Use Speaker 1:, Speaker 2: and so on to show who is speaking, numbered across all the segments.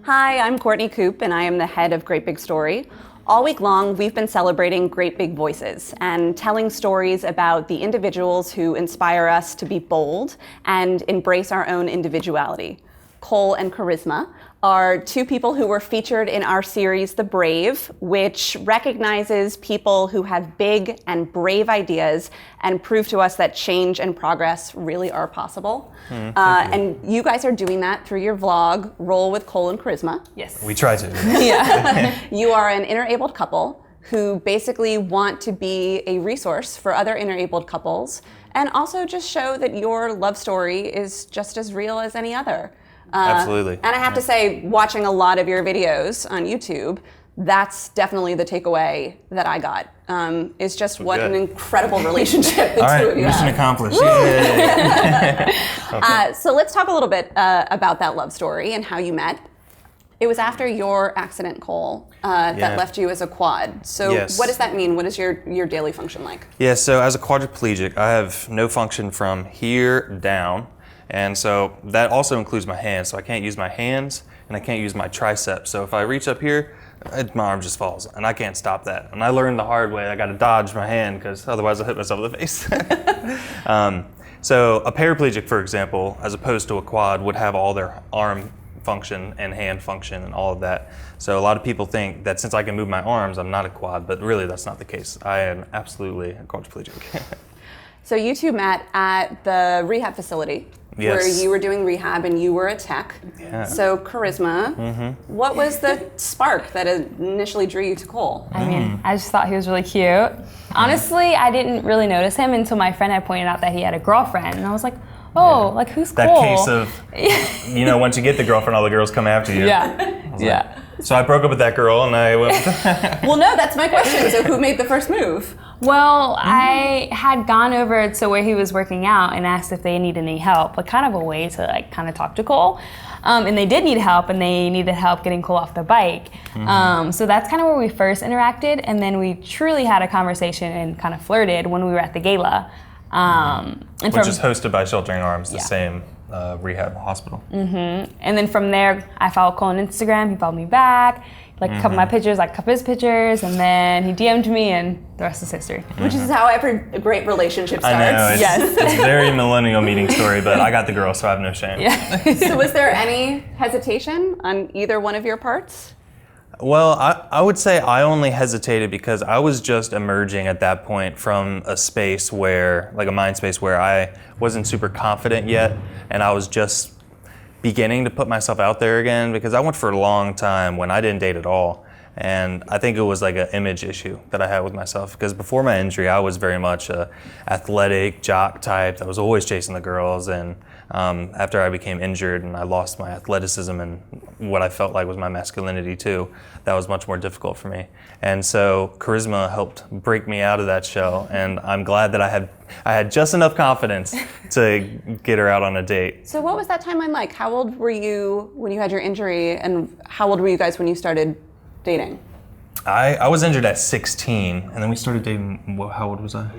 Speaker 1: Hi, I'm Courtney Coupe, and I am the head of Great Big Story. All week long, we've been celebrating great big voices and telling stories about the individuals who inspire us to be bold and embrace our own individuality. Cole and Charisma are two people who were featured in our series, The Brave, which recognizes people who have big and brave ideas and prove to us that change and progress really are possible. And you guys are doing that through your vlog, Roll with Cole and Charisma.
Speaker 2: Yes.
Speaker 3: We try to.
Speaker 1: Yeah. You are an interabled couple who basically want to be a resource for other interabled couples and also just show that your love story is just as real as any other.
Speaker 3: Absolutely.
Speaker 1: And I have to say, watching a lot of your videos on YouTube, that's definitely the takeaway that I got. Is just what an incredible relationship the two of you
Speaker 3: mission
Speaker 1: have.
Speaker 3: accomplished.
Speaker 1: So let's talk a little bit about that love story and how you met. It was after your accident, Cole, that left you as a quad. So what does that mean? What is your daily function like?
Speaker 3: Yeah, so as a quadriplegic, I have no function from here down. And so that also includes my hands. So I can't use my hands and I can't use my triceps. So if I reach up here, my arm just falls and I can't stop that. And I learned the hard way, I got to dodge my hand because otherwise I'll hit myself in the face. So a paraplegic, for example, as opposed to a quad, would have all their arm function and hand function and all of that. So a lot of people think that since I can move my arms, I'm not a quad, but really that's not the case. I am absolutely a quadriplegic.
Speaker 1: So you two met at the rehab facility.
Speaker 3: Yes.
Speaker 1: Where you were doing rehab and you were a tech.
Speaker 3: Yeah.
Speaker 1: So Charisma, what was the spark that initially drew you to Cole?
Speaker 2: I mean, I just thought he was really cute. Honestly, I didn't really notice him until my friend had pointed out that he had a girlfriend. And I was like, oh, like who's Cole?
Speaker 3: That case of, once you get the girlfriend, all the girls come after you.
Speaker 2: Yeah.
Speaker 3: So I broke up with that girl and I went
Speaker 1: Well, no, that's my question. So who made the first move?
Speaker 2: Well, I had gone over to where he was working out and asked if they needed any help, like kind of a way to kind of talk to Cole. And they did need help, and they needed help getting Cole off the bike. So that's kind of where we first interacted, and then we truly had a conversation and kind of flirted when we were at the gala.
Speaker 3: Which is hosted by Sheltering Arms, the same rehab hospital.
Speaker 2: And then from there, I followed Cole on Instagram. He followed me back, like a couple of my pictures, like a couple of his pictures, and then he DM'd me, and the rest is history.
Speaker 1: Which is how every great relationship starts.
Speaker 3: I know,
Speaker 2: Yes.
Speaker 3: It's a very millennial meeting story, but I got the girl, so I have no shame.
Speaker 2: Yeah.
Speaker 1: So was there any hesitation on either one of your parts?
Speaker 3: Well, I would say I only hesitated because I was just emerging at that point from a space where, like a mind space where I wasn't super confident yet, and I was just beginning to put myself out there again because I went for a long time when I didn't date at all. And I think it was like an image issue that I had with myself because before my injury, I was very much a athletic jock type that was always chasing the girls. And after I became injured and I lost my athleticism and what I felt like was my masculinity too, that was much more difficult for me. And so Charisma helped break me out of that shell. And I'm glad that I had just enough confidence to get her out on a date.
Speaker 1: So what was that timeline like? How old were you when you had your injury, and how old were you guys when you started dating?
Speaker 3: I was injured at 16, and then we started dating. How old was I?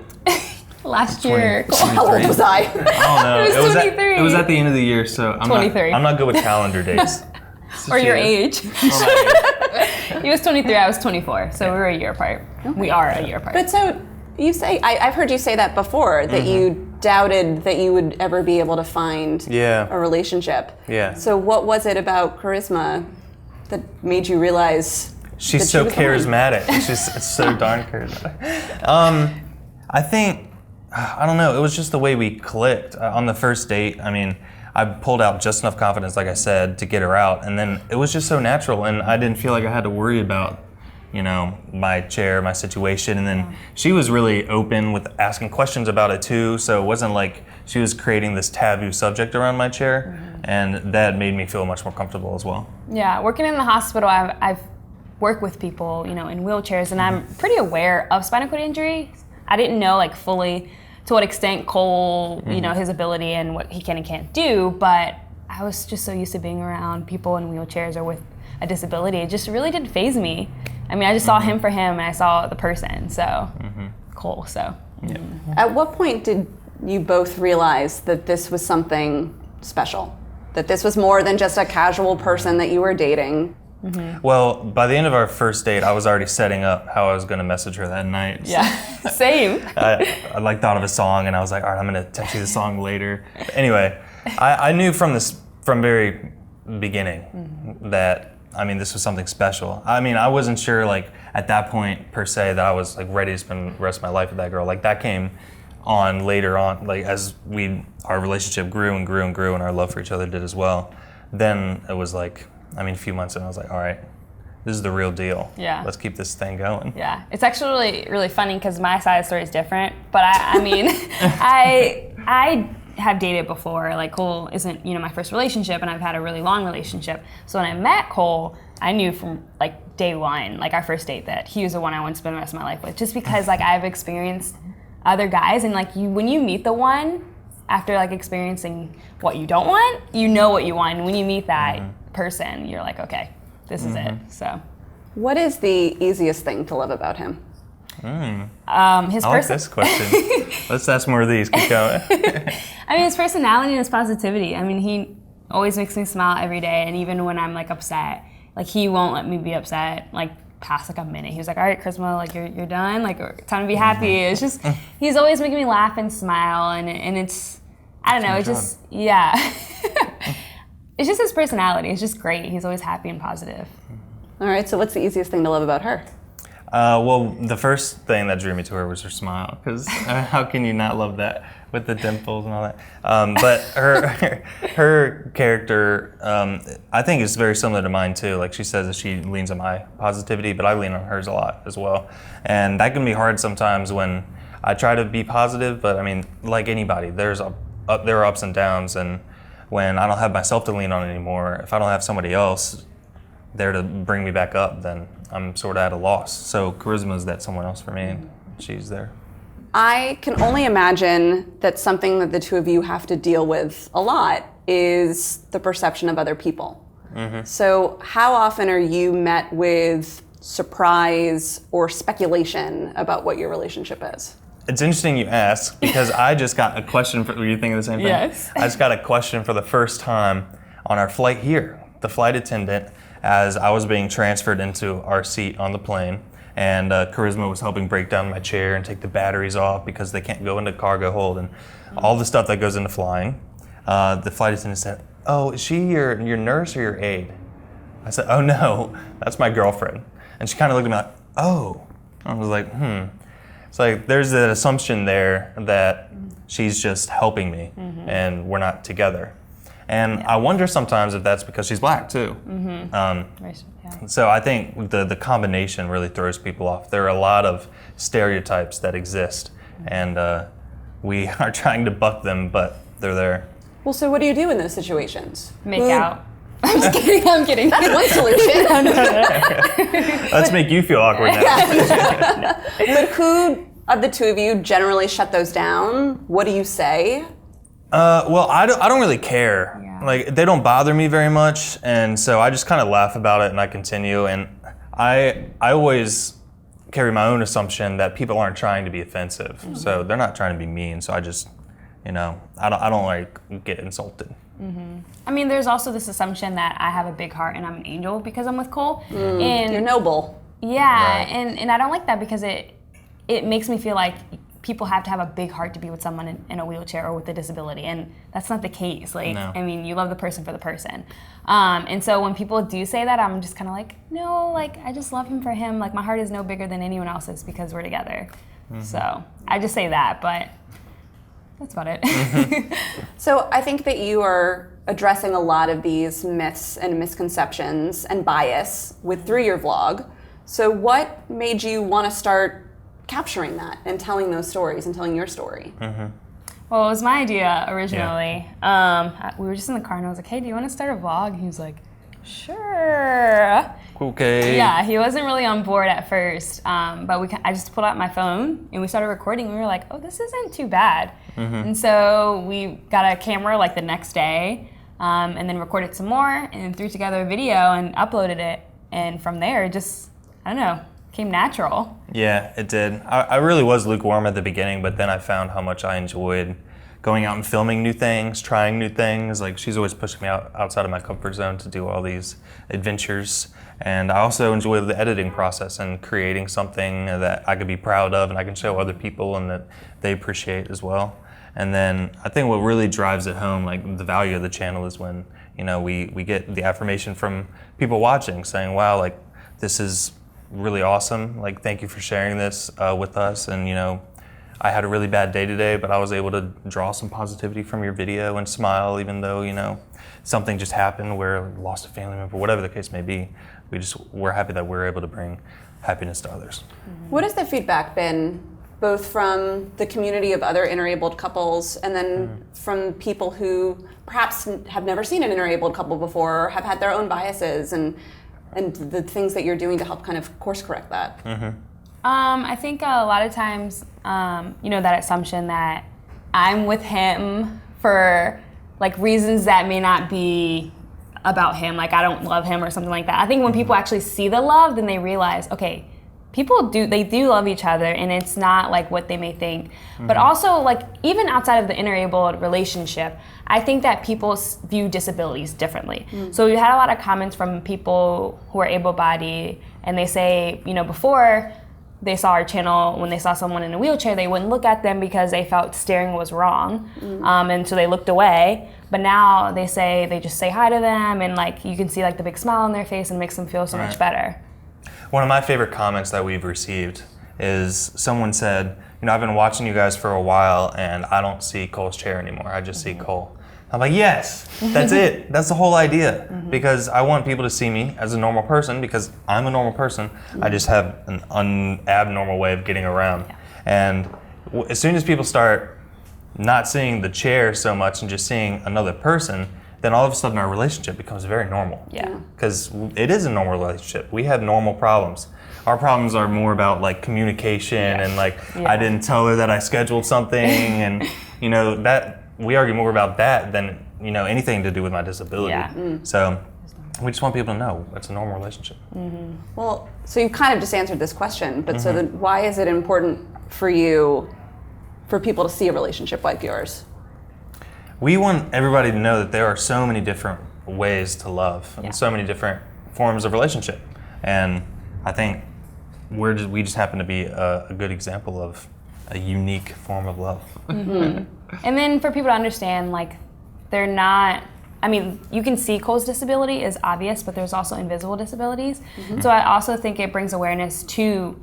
Speaker 2: Last year.
Speaker 1: How old was I?
Speaker 3: Oh no,
Speaker 2: It was 23.
Speaker 3: It was at the end of the year, so I'm
Speaker 2: 23.
Speaker 3: I'm not good with calendar dates.
Speaker 2: Or your age.
Speaker 3: Oh,
Speaker 2: He was 23, I was 24, so we were a year apart. Okay. We are a year apart.
Speaker 1: But so you say, I've heard you say that before, that you doubted that you would ever be able to find a relationship.
Speaker 3: Yeah.
Speaker 1: So what was it about Charisma that made you realize
Speaker 3: she's so charismatic? She's so darn charismatic. I think, I don't know, it was just the way we clicked. On the first date, I mean, I pulled out just enough confidence, like I said, to get her out. And then it was just so natural, and I didn't feel like I had to worry about, my chair, my situation. And then she was really open with asking questions about it too. So it wasn't like she was creating this taboo subject around my chair. And that made me feel much more comfortable as well.
Speaker 2: Yeah, working in the hospital, I've worked with people, in wheelchairs, and I'm pretty aware of spinal cord injury. I didn't know fully to what extent Cole, his ability and what he can and can't do, but I was just so used to being around people in wheelchairs or with a disability. It just really didn't faze me. I mean, I just saw him for him, and I saw the person, so Cole, so.
Speaker 3: Yeah.
Speaker 1: At what point did you both realize that this was something special that this was more than just a casual person that you were dating.
Speaker 3: Well, by the end of our first date, I was already setting up how I was going to message her that night.
Speaker 2: Yeah, same.
Speaker 3: I like thought of a song, and I was like, all right, I'm going to text you the song later. But anyway, I knew from very beginning that, I mean, this was something special. I mean, I wasn't sure, like, at that point, per se, that I was, like, ready to spend the rest of my life with that girl. Like, that came on later on, like, as our relationship grew and grew and grew, and our love for each other did as well. Then it was like, I mean, a few months in, I was like, all right, this is the real deal.
Speaker 2: Yeah.
Speaker 3: Let's keep this thing going.
Speaker 2: Yeah, it's actually really, really funny because my side of the story is different. But I mean, I have dated before. Like, Cole isn't, my first relationship, and I've had a really long relationship. So when I met Cole, I knew from like day one, like our first date, that he was the one I wanted to spend the rest of my life with. Just because like I've experienced other guys, and like when you meet the one after like experiencing what you don't want, you know what you want. And when you meet that person, you're like, okay, this is it. So,
Speaker 1: what is the easiest thing to love about him?
Speaker 2: His
Speaker 3: I like this question. Let's ask more of these. Keep going.
Speaker 2: I mean, his personality and his positivity. I mean, he always makes me smile every day, and even when I'm like upset, like he won't let me be upset like past like a minute. He was like, all right, Charisma, like you're done, like time to be happy. It's just, he's always making me laugh and smile, and it's, I don't know, it's just, yeah. It's just his personality. It's just great. He's always happy and positive.
Speaker 1: All right, so what's the easiest thing to love about her?
Speaker 3: Well, the first thing that drew me to her was her smile, because how can you not love that with the dimples and all that? But her character, I think is very similar to mine too. Like she says that she leans on my positivity, but I lean on hers a lot as well. And that can be hard sometimes when I try to be positive, but I mean, like anybody, there are ups and downs, and when I don't have myself to lean on anymore, if I don't have somebody else there to bring me back up, then I'm sort of at a loss. So Charisma is that someone else for me, and she's there.
Speaker 1: I can only imagine that something that the two of you have to deal with a lot is the perception of other people. So how often are you met with surprise or speculation about what your relationship is?
Speaker 3: It's interesting you ask, because I just got a question were you thinking the same thing?
Speaker 2: Yes.
Speaker 3: I just got a question for the first time on our flight here. The flight attendant, as I was being transferred into our seat on the plane, and Charisma was helping break down my chair and take the batteries off because they can't go into cargo hold and all the stuff that goes into flying. The flight attendant said, "Oh, is she your nurse or your aide?" I said, "Oh no, that's my girlfriend." And she kind of looked at me like, "Oh." I was like, It's like there's an assumption there that she's just helping me and we're not together. And I wonder sometimes if that's because she's black too. So I think the combination really throws people off. There are a lot of stereotypes that exist, and we are trying to buck them, but they're there.
Speaker 1: Well, so what do you do in those situations?
Speaker 2: Make out. I'm just kidding, I'm kidding.
Speaker 1: That's one solution.
Speaker 3: Let's make you feel awkward now.
Speaker 1: But who of the two of you generally shut those down? What do you say?
Speaker 3: Well, I don't really care.
Speaker 2: Yeah.
Speaker 3: Like, they don't bother me very much, and so I just kind of laugh about it and I continue. And I always carry my own assumption that people aren't trying to be offensive, so they're not trying to be mean. So I just, I don't like get insulted.
Speaker 2: I mean, there's also this assumption that I have a big heart and I'm an angel because I'm with Cole. And
Speaker 1: You're noble.
Speaker 2: yeah,
Speaker 3: Right.
Speaker 2: and I don't like that because it makes me feel like people have to have a big heart to be with someone in a wheelchair or with a disability, and that's not the case. Like,
Speaker 3: No.
Speaker 2: I mean, you love the person for the person. And so when people do say that, I'm just kind of like, no, like, I just love him for him. Like, my heart is no bigger than anyone else's because we're together. So I just say that, but that's about it.
Speaker 1: So I think that you are addressing a lot of these myths and misconceptions and bias through your vlog. So what made you want to start capturing that and telling those stories and telling your story?
Speaker 2: Well, it was my idea originally. We were just in the car and I was like, hey, do you want to start a vlog? And he was like, sure.
Speaker 3: Okay.
Speaker 2: Yeah, he wasn't really on board at first, but I just pulled out my phone and we started recording. We were like, oh, this isn't too bad. And so we got a camera like the next day and then recorded some more and threw together a video and uploaded it. And from there, it just, I don't know, came natural.
Speaker 3: Yeah, it did. I really was lukewarm at the beginning, but then I found how much I enjoyed going out and filming new things, trying new things. Like she's always pushing me outside of my comfort zone to do all these adventures. And I also enjoy the editing process and creating something that I could be proud of and I can show other people and that they appreciate as well. And then I think what really drives it home, like the value of the channel, is when, you know, we get the affirmation from people watching saying, wow, like this is really awesome. Like, thank you for sharing this with us. And, you know, I had a really bad day today, but I was able to draw some positivity from your video and smile, even though, you know, something just happened where I lost a family member, whatever the case may be. We're happy that we're able to bring happiness to others.
Speaker 1: What has the feedback been, both from the community of other interabled couples and then from people who perhaps have never seen an interabled couple before or have had their own biases and the things that you're doing to help kind of course correct that?
Speaker 2: I think a lot of times, you know, that assumption that I'm with him for like reasons that may not be about him, like I don't love him or something like that. I think when people actually see the love, then they realize, okay, people do love each other and it's not like what they may think. But also, like, even outside of the interabled relationship, I think that people view disabilities differently. So we had a lot of comments from people who are able-bodied, and they say, you know, before they saw our channel, when they saw someone in a wheelchair, they wouldn't look at them because they felt staring was wrong, and so they looked away. But now they just say hi to them, and like you can see like the big smile on their face, and it makes them feel so much better.
Speaker 3: One of my favorite comments that we've received is someone said, you know, I've been watching you guys for a while, and I don't see Cole's chair anymore. I just see Cole. I'm like, yes, that's it. That's the whole idea. Because I want people to see me as a normal person, because I'm a normal person. I just have an abnormal way of getting around. And as soon as people start not seeing the chair so much and just seeing another person, then all of a sudden our relationship becomes very normal. Because it is a normal relationship. We have normal problems. Our problems are more about like communication and like, I didn't tell her that I scheduled something, and you know, that we argue more about that than, you know, anything to do with my disability. So we just want people to know it's a normal relationship.
Speaker 1: Well, so you kind of just answered this question, but so then why is it important for you for people to see a relationship like yours?
Speaker 3: We want everybody to know that there are so many different ways to love and so many different forms of relationship. And I think we just happen to be a good example of a unique form of love.
Speaker 2: And then for people to understand, like, they're not, I mean, you can see Cole's disability is obvious, but there's also invisible disabilities. So I also think it brings awareness to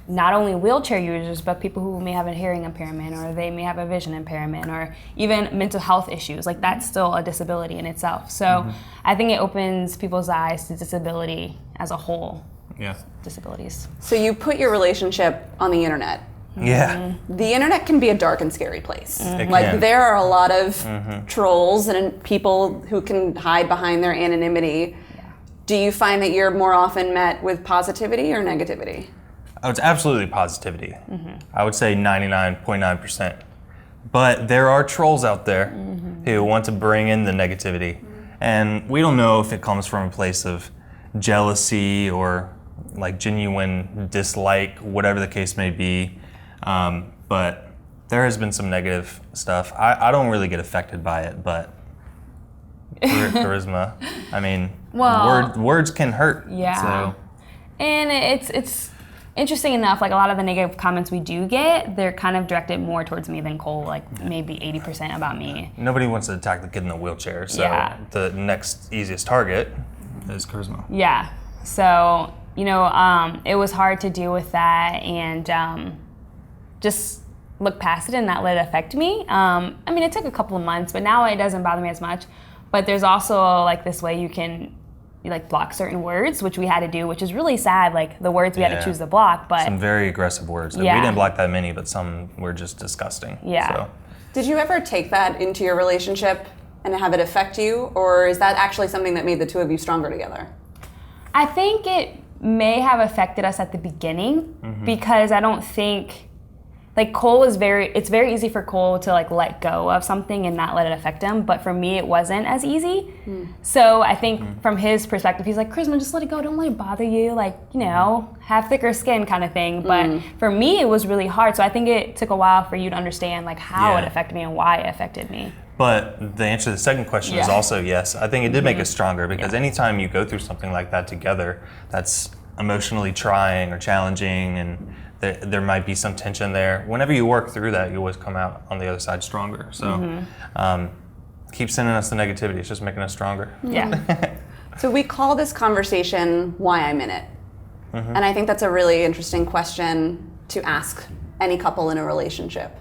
Speaker 2: not only wheelchair users, but people who may have a hearing impairment, or they may have a vision impairment, or even mental health issues. Like, that's still a disability in itself. So I think it opens people's eyes to disability as a whole. Disabilities.
Speaker 1: So you put your relationship on the internet. The internet can be a dark and scary place. Like, there are a lot of trolls and people who can hide behind their anonymity. Do you find that you're more often met with positivity or negativity?
Speaker 3: Oh, it's absolutely positivity. I would say 99.9%. But there are trolls out there who want to bring in the negativity. And we don't know if it comes from a place of jealousy or like genuine dislike, whatever the case may be. But there has been some negative stuff. I don't really get affected by it, but Charisma, I mean, words can hurt. So.
Speaker 2: And it's interesting enough, like a lot of the negative comments we do get, they're kind of directed more towards me than Cole, like maybe 80% about me.
Speaker 3: Nobody wants to attack the kid in the wheelchair, so the next easiest target is Charisma.
Speaker 2: So, you know, it was hard to deal with that and just look past it and not let it affect me. I mean, it took a couple of months, but now it doesn't bother me as much. But there's also like this way you can like block certain words, which we had to do, which is really sad. Like the words we had to choose to block, but
Speaker 3: some very aggressive words. We didn't block that many, but some were just disgusting. So.
Speaker 1: Did you ever take that into your relationship and have it affect you, or is that actually something that made the two of you stronger together?
Speaker 2: I think it may have affected us at the beginning because I don't think like Cole is it's very easy for Cole to like let go of something and not let it affect him, but for me it wasn't as easy. So I think from his perspective, he's like, Charisma, just let it go, don't let it bother you, like, you know, have thicker skin kind of thing. But for me it was really hard, so I think it took a while for you to understand like how it affected me and why it affected me.
Speaker 3: But the answer to the second question is also yes. I think it did make us stronger, because anytime you go through something like that together, that's emotionally trying or challenging, and there might be some tension there. Whenever you work through that, you always come out on the other side stronger. So keep sending us the negativity. It's just making us stronger.
Speaker 2: Yeah.
Speaker 1: So we call this conversation Why I'm in It. And I think that's a really interesting question to ask any couple in a relationship.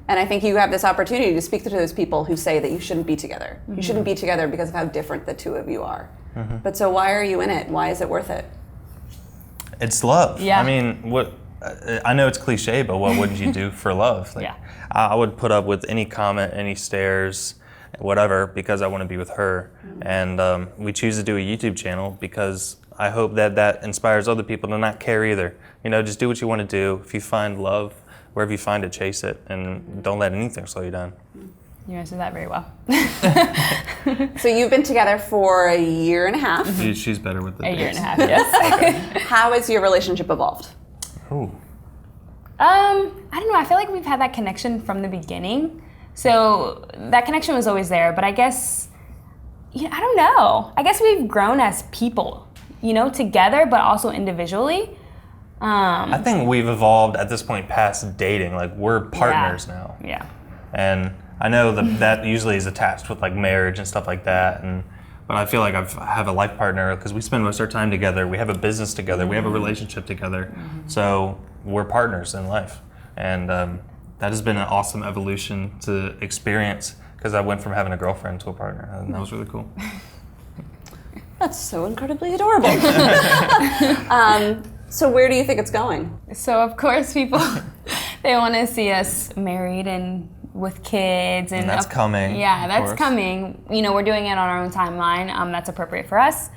Speaker 1: And I think you have this opportunity to speak to those people who say that you shouldn't be together. You shouldn't be together because of how different the two of you are. But so why are you in it? Why is it worth it?
Speaker 3: It's love.
Speaker 2: Yeah.
Speaker 3: I mean, I know it's cliche, but what wouldn't you do for love? Like,
Speaker 2: Yeah.
Speaker 3: I would put up with any comment, any stares, whatever, because I want to be with her. And we choose to do a YouTube channel because I hope that inspires other people to not care either. You know, just do what you want to do. If you find love, wherever you find it, chase it, and don't let anything slow you down.
Speaker 2: You answered that very well.
Speaker 1: So you've been together for a year and a half.
Speaker 3: She's better with the
Speaker 2: A year and
Speaker 3: dates.
Speaker 2: a half, yes.
Speaker 1: How has your relationship evolved?
Speaker 3: Ooh.
Speaker 2: I don't know, I feel like we've had that connection from the beginning. So that connection was always there, but I guess, I don't know. I guess we've grown as people, you know, together, but also individually.
Speaker 3: I think we've evolved at this point past dating. Like, we're partners now.
Speaker 2: Yeah.
Speaker 3: And I know that usually is attached with like marriage and stuff like that. But I feel like I have a life partner because we spend most of our time together. We have a business together. We have a relationship together. So we're partners in life. And that has been an awesome evolution to experience, because I went from having a girlfriend to a partner, and that was really cool.
Speaker 1: That's so incredibly adorable. So where do you think it's going?
Speaker 2: So of course people, they want to see us married and with kids.
Speaker 3: And that's coming.
Speaker 2: Yeah, that's
Speaker 3: course.
Speaker 2: coming. You know, we're doing it on our own timeline. That's appropriate for us.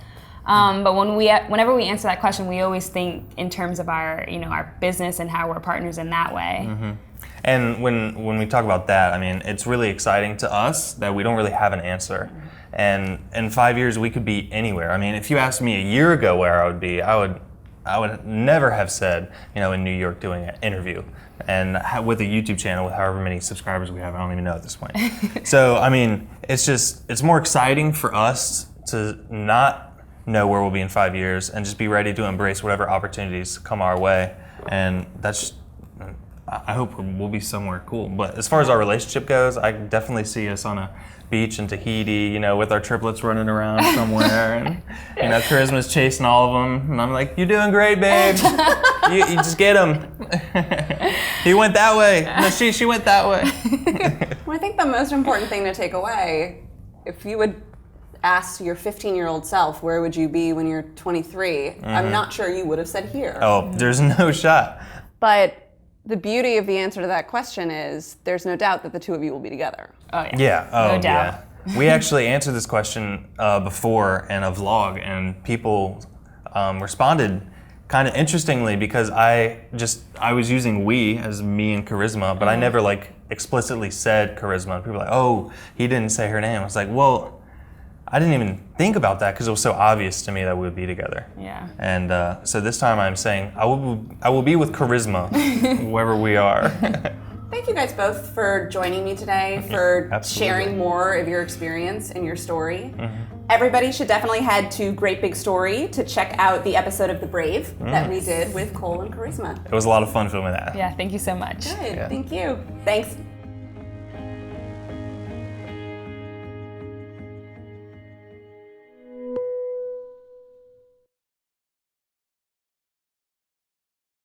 Speaker 2: But whenever we answer that question, we always think in terms of our, our business and how we're partners in that way.
Speaker 3: And when we talk about that, I mean, it's really exciting to us that we don't really have an answer. And in 5 years, we could be anywhere. I mean, if you asked me a year ago where I would be, I would never have said, in New York doing an interview. And with a YouTube channel with however many subscribers we have, I don't even know at this point. So, I mean, it's more exciting for us to not know where we'll be in 5 years and just be ready to embrace whatever opportunities come our way. And I hope we'll be somewhere cool. But as far as our relationship goes, I definitely see us on a beach in Tahiti, with our triplets running around somewhere, and Charisma's chasing all of them, and I'm like, "You're doing great, babe. you just get him." He went that way. No, she went that way.
Speaker 1: Well, I think the most important thing to take away, if you would ask your 15-year-old self, where would you be when you're 23? I'm not sure you would have said here.
Speaker 3: Oh, there's no shot.
Speaker 1: But the beauty of the answer to that question is there's no doubt that the two of you will be together.
Speaker 2: Oh yeah.
Speaker 3: Yeah. Oh,
Speaker 2: no doubt.
Speaker 3: Yeah. We actually answered this question before in a vlog, and people responded kind of interestingly, because I was using we as me and Charisma, but I never explicitly said Charisma. People were like, "Oh, he didn't say her name." I was like, "Well, I didn't even think about that because it was so obvious to me that we would be together."
Speaker 2: Yeah.
Speaker 3: And so this time I'm saying I will be with Charisma wherever we are.
Speaker 1: Thank you guys both for joining me today, for sharing more of your experience and your story. Everybody should definitely head to Great Big Story to check out the episode of The Brave that we did with Cole and Charisma.
Speaker 3: It was a lot of fun filming that.
Speaker 2: Yeah, thank you so much.
Speaker 1: Good,
Speaker 3: Yeah.
Speaker 1: thank you. Thanks.